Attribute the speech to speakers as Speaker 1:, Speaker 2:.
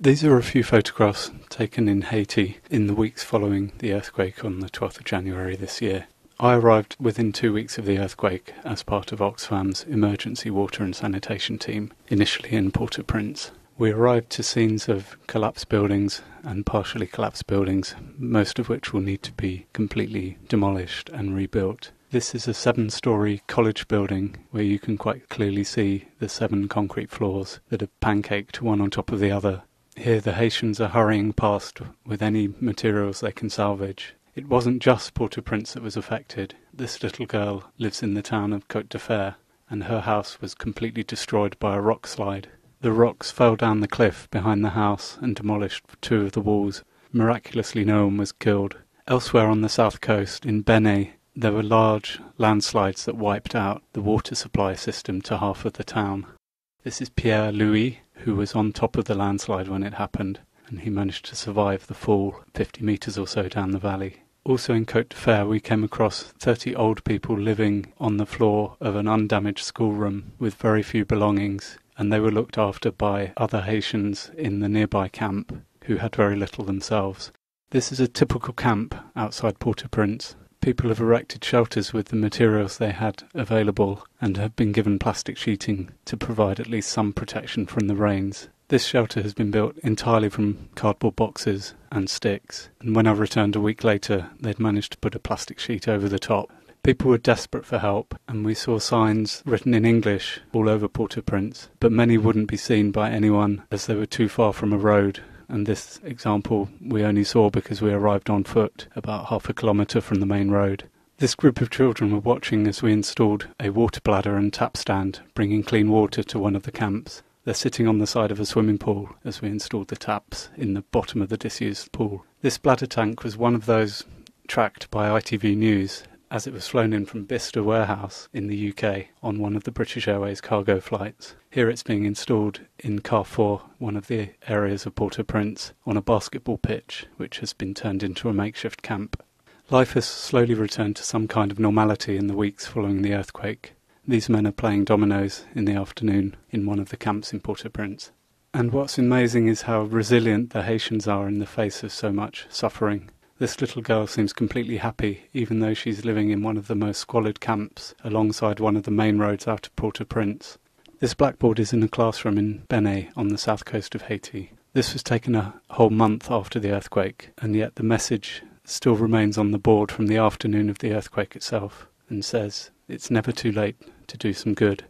Speaker 1: These are a few photographs taken in Haiti in the weeks following the earthquake on the 12th of January this year. I arrived within 2 weeks of the earthquake as part of Oxfam's emergency water and sanitation team, initially in Port-au-Prince. We arrived to scenes of collapsed buildings and partially collapsed buildings, most of which will need to be completely demolished and rebuilt. This is a 7-storey college building where you can quite clearly see the 7 concrete floors that are pancaked one on top of the other. Here the Haitians are hurrying past with any materials they can salvage. It wasn't just Port-au-Prince that was affected. This little girl lives in the town of Côte d'Ivoire, and her house was completely destroyed by a rock slide. The rocks fell down the cliff behind the house and demolished 2 of the walls. Miraculously, no one was killed. Elsewhere on the south coast, in Benin, there were large landslides that wiped out the water supply system to half of the town. This is Pierre Louis, who was on top of the landslide when it happened, and he managed to survive the fall 50 metres or so down the valley. Also in Côte d'Ivoire we came across 30 old people living on the floor of an undamaged schoolroom with very few belongings, and they were looked after by other Haitians in the nearby camp who had very little themselves. This is a typical camp outside Port-au-Prince. People have erected shelters with the materials they had available and have been given plastic sheeting to provide at least some protection from the rains. This shelter has been built entirely from cardboard boxes and sticks, and when I returned a week later they'd managed to put a plastic sheet over the top. People were desperate for help, and we saw signs written in English all over Port-au-Prince, but many wouldn't be seen by anyone as they were too far from a road. And this example we only saw because we arrived on foot about half a kilometre from the main road. This group of children were watching as we installed a water bladder and tap stand, bringing clean water to one of the camps. They're sitting on the side of a swimming pool as we installed the taps in the bottom of the disused pool. This bladder tank was one of those tracked by ITV News as it was flown in from Bicester Warehouse in the UK on one of the British Airways cargo flights. Here it's being installed in Carrefour, one of the areas of Port-au-Prince, on a basketball pitch which has been turned into a makeshift camp. Life has slowly returned to some kind of normality in the weeks following the earthquake. These men are playing dominoes in the afternoon in one of the camps in Port-au-Prince. And what's amazing is how resilient the Haitians are in the face of so much suffering. This little girl seems completely happy, even though she's living in one of the most squalid camps alongside one of the main roads out of Port-au-Prince. This blackboard is in a classroom in Benin on the south coast of Haiti. This was taken a whole month after the earthquake, and yet the message still remains on the board from the afternoon of the earthquake itself and says, "It's never too late to do some good."